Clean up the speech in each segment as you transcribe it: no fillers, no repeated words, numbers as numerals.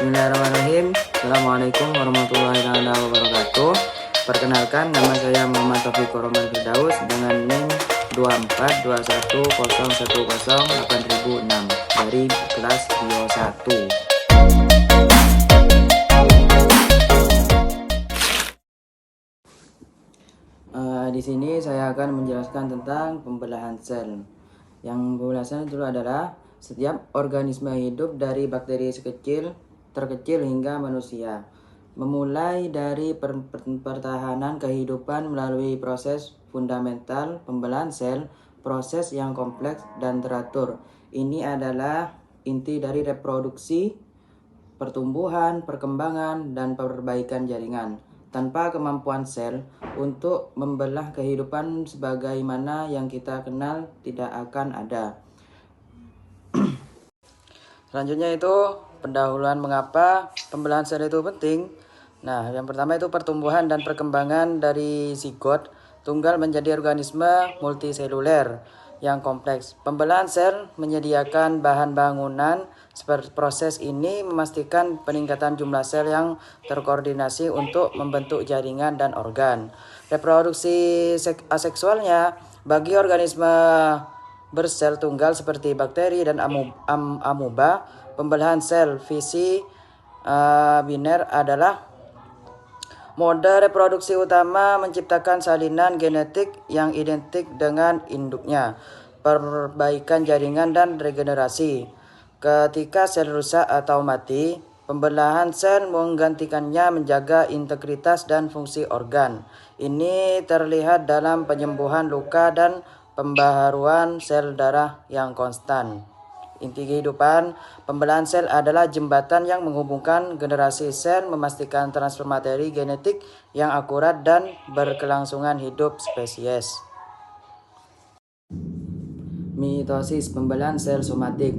Bismillahirrahmanirrahim. Assalamualaikum warahmatullahi wabarakatuh. Perkenalkan, nama saya Muhammad Taufik Roman Firdaus dengan NIM 242101108006 dari kelas Bio 1. Di sini saya akan menjelaskan tentang pembelahan sel. Yang pembelahan itu adalah setiap organisme hidup dari bakteri terkecil hingga manusia, memulai dari pertahanan kehidupan melalui proses fundamental pembelahan sel, proses yang kompleks dan teratur. Ini adalah inti dari reproduksi, pertumbuhan, perkembangan, dan perbaikan jaringan. Tanpa kemampuan sel untuk membelah kehidupan sebagaimana yang kita kenal tidak akan ada. Selanjutnya itu pendahuluan mengapa pembelahan sel itu penting. Nah, yang pertama itu pertumbuhan dan perkembangan dari zigot tunggal menjadi organisme multiseluler yang kompleks. Pembelahan sel menyediakan bahan bangunan. Proses ini memastikan peningkatan jumlah sel yang terkoordinasi untuk membentuk jaringan dan organ. Reproduksi aseksualnya bagi organisme bersel tunggal seperti bakteri dan amuba, pembelahan sel fisi biner adalah mode reproduksi utama menciptakan salinan genetik yang identik dengan induknya, perbaikan jaringan dan regenerasi. Ketika sel rusak atau mati, pembelahan sel menggantikannya menjaga integritas dan fungsi organ. Ini terlihat dalam penyembuhan luka dan pembaharuan sel darah yang konstan. Inti kehidupan, pembelahan sel adalah jembatan yang menghubungkan generasi sel, memastikan transfer materi genetik yang akurat dan berkelangsungan hidup spesies. Mitosis, pembelahan sel somatik.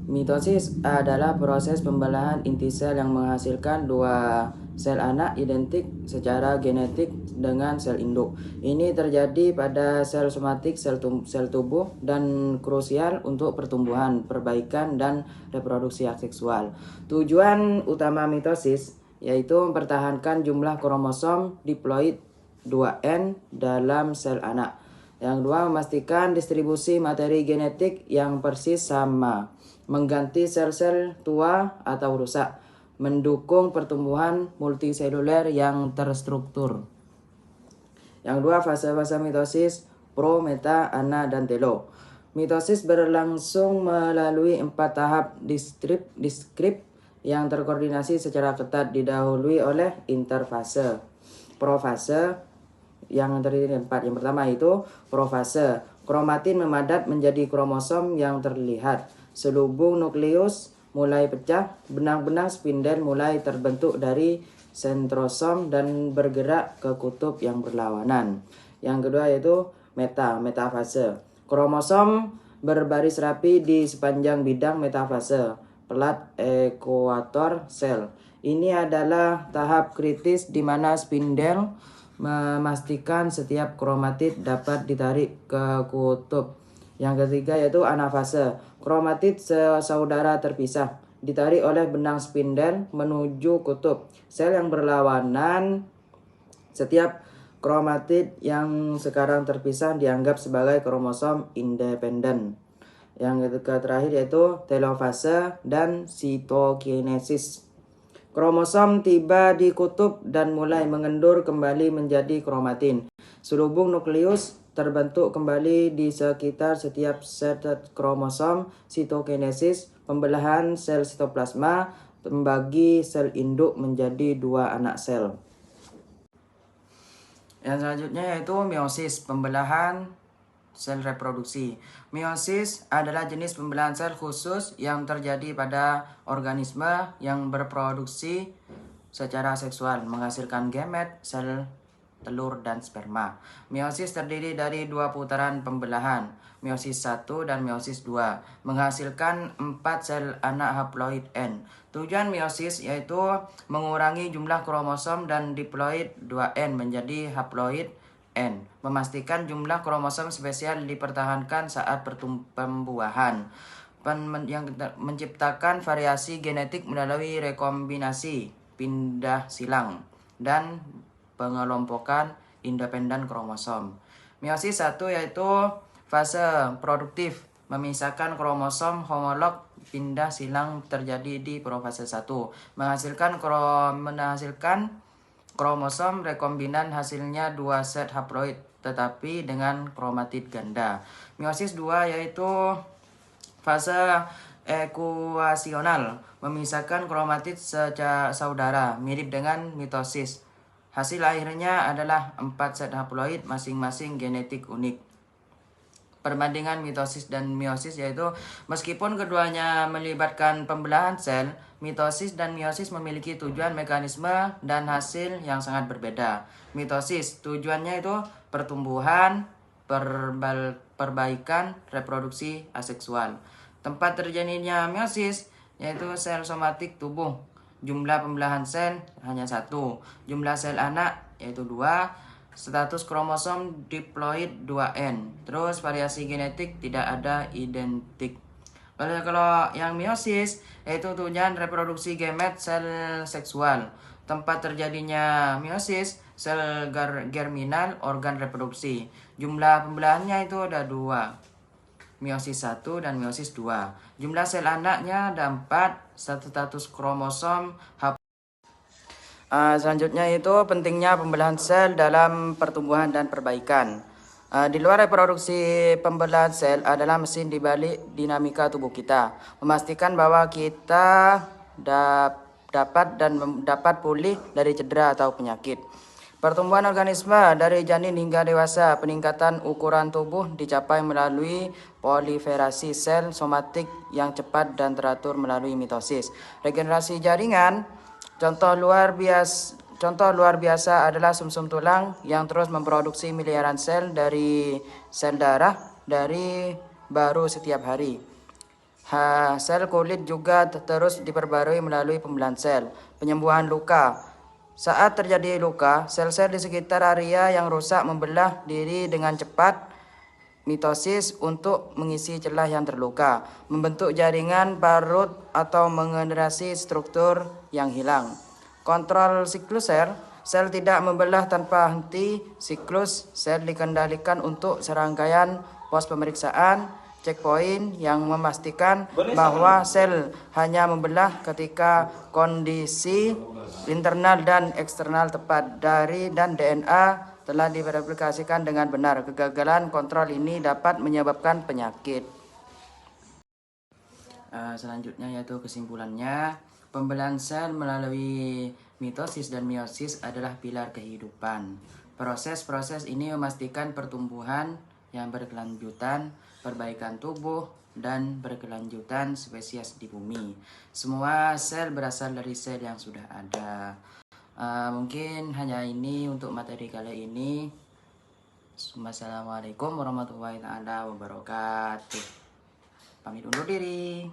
Mitosis adalah proses pembelahan inti sel yang menghasilkan dua sel anak identik secara genetik dengan sel induk. Ini terjadi pada sel somatik, sel tubuh, dan krusial untuk pertumbuhan, perbaikan, dan reproduksi seksual. Tujuan utama mitosis yaitu mempertahankan jumlah kromosom diploid 2N dalam sel anak. Yang kedua, memastikan distribusi materi genetik yang persis sama, mengganti sel-sel tua atau rusak, mendukung pertumbuhan multiseluler yang terstruktur. Yang kedua, fase-fase mitosis, pro, meta, ana, dan telo. Mitosis berlangsung melalui 4 tahap diskrip yang terkoordinasi secara ketat, didahului oleh interfase. Profase yang terdiri dari 4. Yang pertama itu profase. Kromatin memadat menjadi kromosom yang terlihat. Selubung nukleus mulai pecah, benang-benang spindel mulai terbentuk dari sentrosom dan bergerak ke kutub yang berlawanan. Yang kedua yaitu metafase. Kromosom berbaris rapi di sepanjang bidang metafase, pelat ekuator sel. Ini adalah tahap kritis di mana spindel memastikan setiap kromatid dapat ditarik ke kutub. Yang ketiga yaitu anafase. Kromatid saudara terpisah, ditarik oleh benang spindel menuju kutub sel yang berlawanan. Setiap kromatid yang sekarang terpisah dianggap sebagai kromosom independen. Yang terakhir yaitu telofase dan sitokinesis. Kromosom tiba di kutub dan mulai mengendur kembali menjadi kromatin. Selubung nukleus terbentuk kembali di sekitar setiap set kromosom. Sitokinesis, pembelahan sel sitoplasma, membagi sel induk menjadi 2 anak sel. Yang selanjutnya yaitu meiosis, pembelahan sel reproduksi. Meiosis adalah jenis pembelahan sel khusus yang terjadi pada organisme yang berproduksi secara seksual, menghasilkan gamet, sel telur, dan sperma. Meiosis terdiri dari 2 putaran pembelahan, meiosis 1 dan meiosis 2, menghasilkan 4 sel anak haploid N. Tujuan meiosis yaitu mengurangi jumlah kromosom dan diploid 2N menjadi haploid N, memastikan jumlah kromosom spesial dipertahankan saat pembuahan. menciptakan variasi genetik melalui rekombinasi, pindah silang, dan pengelompokan independen kromosom. Meiosis 1 yaitu fase produktif, memisahkan kromosom homolog pindah silang terjadi di profase 1, menghasilkan kromosom rekombinan, hasilnya 2 set haploid tetapi dengan kromatid ganda. Meiosis 2 yaitu fase ekuasional, memisahkan kromatid saudara mirip dengan mitosis. Hasil akhirnya adalah 4 set haploid masing-masing genetik unik. Perbandingan mitosis dan meiosis yaitu meskipun keduanya melibatkan pembelahan sel, mitosis dan meiosis memiliki tujuan, mekanisme, dan hasil yang sangat berbeda. Mitosis tujuannya itu pertumbuhan, perbaikan, reproduksi aseksual. Tempat terjadinya meiosis yaitu sel somatik tubuh. Jumlah pembelahan sel hanya 1, jumlah sel anak yaitu 2, status kromosom diploid 2N. Terus variasi genetik tidak ada identik. Lalu kalau yang meiosis yaitu tujuan reproduksi gamet sel seksual. Tempat terjadinya meiosis sel germinal organ reproduksi. Jumlah pembelahannya itu ada 2. Meiosis 1 dan meiosis 2. Jumlah sel anaknya ada 4, status kromosom selanjutnya itu pentingnya pembelahan sel dalam pertumbuhan dan perbaikan. Di luar reproduksi, pembelahan sel adalah mesin di balik dinamika tubuh kita, memastikan bahwa kita dapat pulih dari cedera atau penyakit. Pertumbuhan organisme dari janin hingga dewasa, peningkatan ukuran tubuh dicapai melalui proliferasi sel somatik yang cepat dan teratur melalui mitosis. Regenerasi jaringan, contoh luar biasa adalah sumsum tulang yang terus memproduksi miliaran sel dari sel darah dari baru setiap hari. Sel kulit juga terus diperbarui melalui pembelahan sel. Penyembuhan luka. Saat terjadi luka, sel-sel di sekitar area yang rusak membelah diri dengan cepat, mitosis, untuk mengisi celah yang terluka, membentuk jaringan parut atau mengenerasi struktur yang hilang. Kontrol siklus sel tidak membelah tanpa henti. Siklus sel dikendalikan untuk serangkaian pos pemeriksaan checkpoint yang memastikan bahwa sel hanya membelah ketika kondisi internal dan eksternal tepat dan DNA telah direplikasikan dengan benar. Kegagalan kontrol ini dapat menyebabkan penyakit. Selanjutnya yaitu kesimpulannya, pembelahan sel melalui mitosis dan meiosis adalah pilar kehidupan. Proses-proses ini memastikan pertumbuhan yang berkelanjutan, perbaikan tubuh, dan berkelanjutan spesies di bumi. Semua sel berasal dari sel yang sudah ada. Mungkin hanya ini untuk materi kali ini. Wassalamualaikum warahmatullahi wabarakatuh. Pamit undur diri.